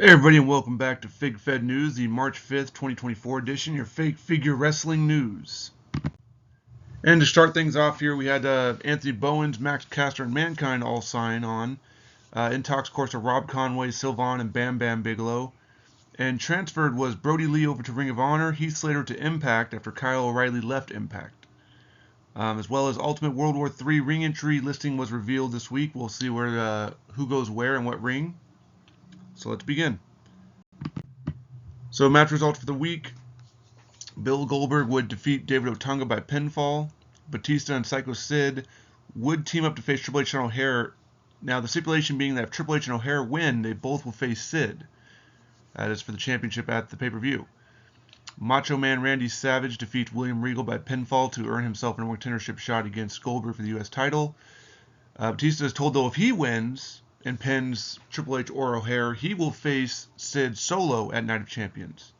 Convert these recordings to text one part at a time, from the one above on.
Hey everybody, and welcome back to Fig Fed News, the March 5th, 2024 edition, your fake figure wrestling news. And to start things off here, we had Anthony Bowens, Max Caster, and Mankind all sign on. In talks, of course, are Rob Conway, Sylvan, and Bam Bam Bigelow. And transferred was Brody Lee over to Ring of Honor, Heath Slater to Impact after Kyle O'Reilly left Impact. As well as Ultimate World War III ring entry listing was revealed this week. We'll see who goes where and what ring. So let's begin. So match results for the week. Bill Goldberg would defeat David Otunga by pinfall. Batista and Psycho Sid would team up to face Triple H and O'Haire. Now, the stipulation being that if Triple H and O'Haire win, they both will face Sid. That is for the championship at the pay-per-view. Macho Man Randy Savage defeats William Regal by pinfall to earn himself an contendership shot against Goldberg for the U.S. title. Batista is told, though, if he wins and pins Triple H or O'Haire, he will face Sid solo at Night of Champions.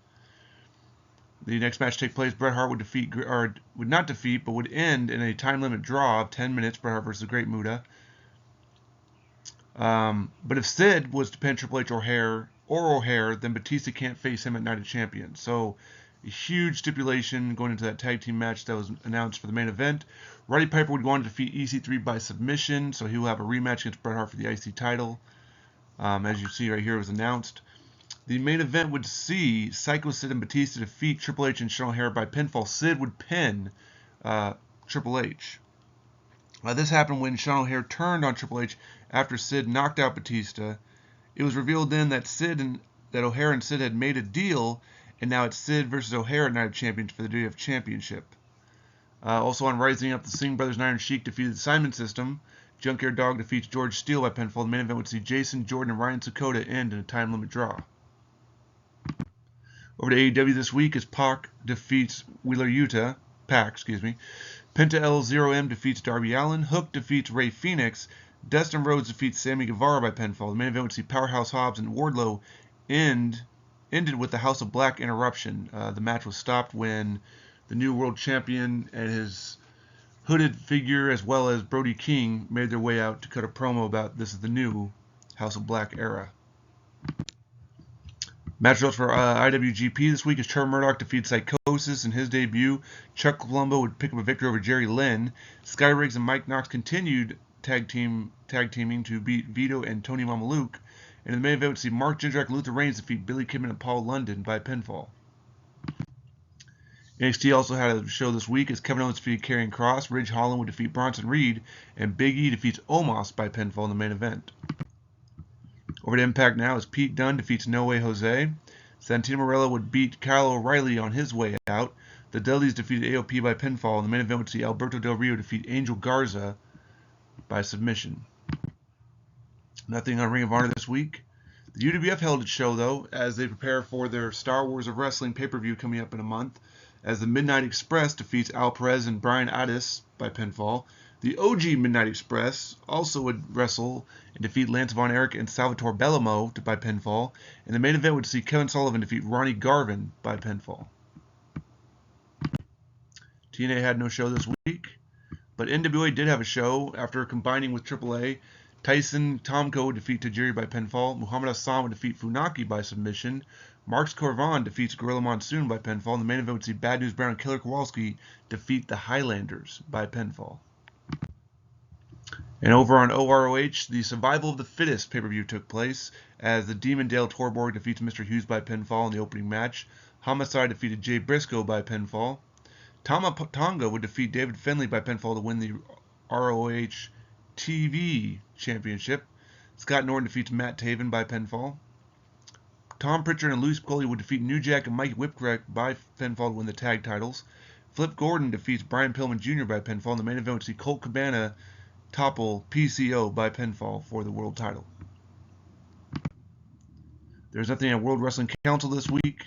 The next match take place. Bret Hart would not defeat, but would end in a time limit draw of 10 minutes. Bret Hart versus the Great Muta. But if Sid was to pin Triple H or O'Haire, then Batista can't face him at Night of Champions. So a huge stipulation going into that tag team match that was announced for the main event. Roddy Piper would go on to defeat EC3 by submission, so he will have a rematch against Bret Hart for the IC title. As you see right here, it was announced. The main event would see Psycho Sid and Batista defeat Triple H and Sean O'Haire by pinfall. Sid would pin Triple H. This happened when Sean O'Haire turned on Triple H after Sid knocked out Batista. It was revealed then that O'Haire and Sid had made a deal, and now it's Sid versus O'Haire at Night of Champions for the WWF Championship. Also on Rising Up, the Singh Brothers and Iron Sheik defeated the Simon System. Junkyard Dog defeats George Steele by pinfall. The main event would see Jason Jordan and Ryan Sakota end in a time limit draw. Over to AEW this week as Pac defeats Wheeler Yuta. Penta L0M defeats Darby Allin. Hook defeats Rey Fenix. Dustin Rhodes defeats Sammy Guevara by pinfall. The main event would see Powerhouse Hobbs and Wardlow ended with the House of Black interruption. The match was stopped when the new world champion and his hooded figure, as well as Brody King, made their way out to cut a promo about this is the new House of Black era. Match results for IWGP this week as Trevor Murdoch defeats Psychosis in his debut. Chuck Colombo would pick up a victory over Jerry Lynn. Sky Riggs and Mike Knox continued tag teaming to beat Vito and Tony Mamaluke. And in the main event, we see Mark Jindrak and Luther Reigns defeat Billy Kidman and Paul London by pinfall. NXT also had a show this week as Kevin Owens defeated Karrion Kross. Ridge Holland would defeat Bronson Reed, and Big E defeats Omos by pinfall in the main event. Over to Impact now as Pete Dunne defeats No Way Jose. Santino Marella would beat Kyle O'Reilly on his way out. The Dudleys defeated AOP by pinfall. In the main event would see Alberto Del Rio defeat Angel Garza by submission. Nothing on Ring of Honor this week. The UWF held its show, though, as they prepare for their Star Wars of Wrestling pay-per-view coming up in a month, as the Midnight Express defeats Al Perez and Brian Addis by pinfall. The OG Midnight Express also would wrestle and defeat Lance Von Erich and Salvatore Bellomo by pinfall. And the main event would see Kevin Sullivan defeat Ronnie Garvin by pinfall. TNA had no show this week, but NWA did have a show after combining with AAA. Tyson Tomko would defeat Tajiri by pinfall. Muhammad Hassan would defeat Funaki by submission. Marks Corvan defeats Gorilla Monsoon by pinfall. And the main event would see Bad News Brown and Killer Kowalski defeat the Highlanders by pinfall. And over on OROH, the Survival of the Fittest pay-per-view took place as the Demon Dale Torborg defeats Mr. Hughes by pinfall in the opening match. Homicide defeated Jay Briscoe by pinfall. Tama Tonga would defeat David Finlay by pinfall to win the ROH TV Championship. Scott Norton defeats Matt Taven by pinfall. Tom Pritchard and Luis Piccoli would defeat New Jack and Mike Whipwreck by pinfall to win the tag titles. Flip Gordon defeats Brian Pillman Jr. by pinfall. In the main event would see Colt Cabana topple PCO by pinfall for the world title. There's nothing at World Wrestling Council this week,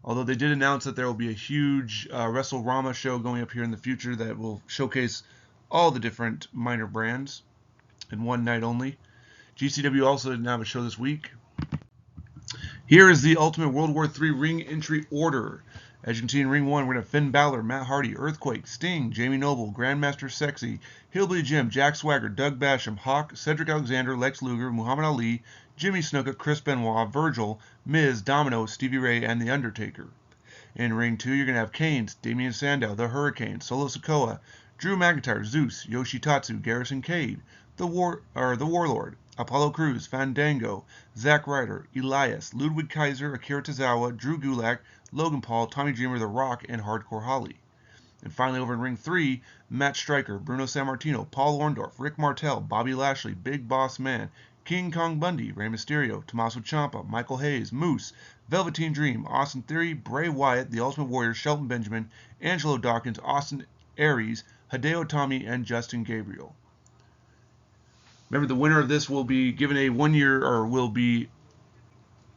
although they did announce that there will be a huge WrestleRama show going up here in the future that will showcase all the different minor brands in one night only. GCW also didn't have a show this week. Here is the Ultimate World War III ring entry order. As you can see in Ring 1, we're going to have Finn Balor, Matt Hardy, Earthquake, Sting, Jamie Noble, Grandmaster Sexy, Hillbilly Jim, Jack Swagger, Doug Basham, Hawk, Cedric Alexander, Lex Luger, Muhammad Ali, Jimmy Snuka, Chris Benoit, Virgil, Miz, Domino, Stevie Ray, and The Undertaker. In Ring 2, you're going to have Kane, Damian Sandow, The Hurricane, Solo Sikoa, Drew McIntyre, Zeus, Yoshitatsu, Garrison Cade, the Warlord, Apollo Crews, Fandango, Zack Ryder, Elias, Ludwig Kaiser, Akira Tozawa, Drew Gulak, Logan Paul, Tommy Dreamer, The Rock, and Hardcore Holly. And finally, over in Ring 3, Matt Striker, Bruno Sammartino, Paul Orndorff, Rick Martel, Bobby Lashley, Big Boss Man, King Kong Bundy, Rey Mysterio, Tommaso Ciampa, Michael Hayes, Moose, Velveteen Dream, Austin Theory, Bray Wyatt, The Ultimate Warrior, Shelton Benjamin, Angelo Dawkins, Austin Aries, Hideo Itami, and Justin Gabriel. Remember, the winner of this will be given a 1 year, or will be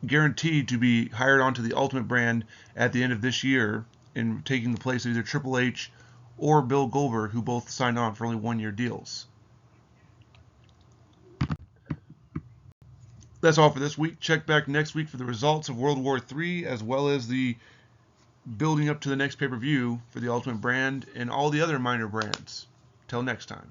guaranteed to be hired onto the Ultimate brand at the end of this year, in taking the place of either Triple H or Bill Goldberg, who both signed on for only 1 year deals. That's all for this week. Check back next week for the results of World War III, as well as the building up to the next pay-per-view for the Ultimate brand and all the other minor brands. Till next time.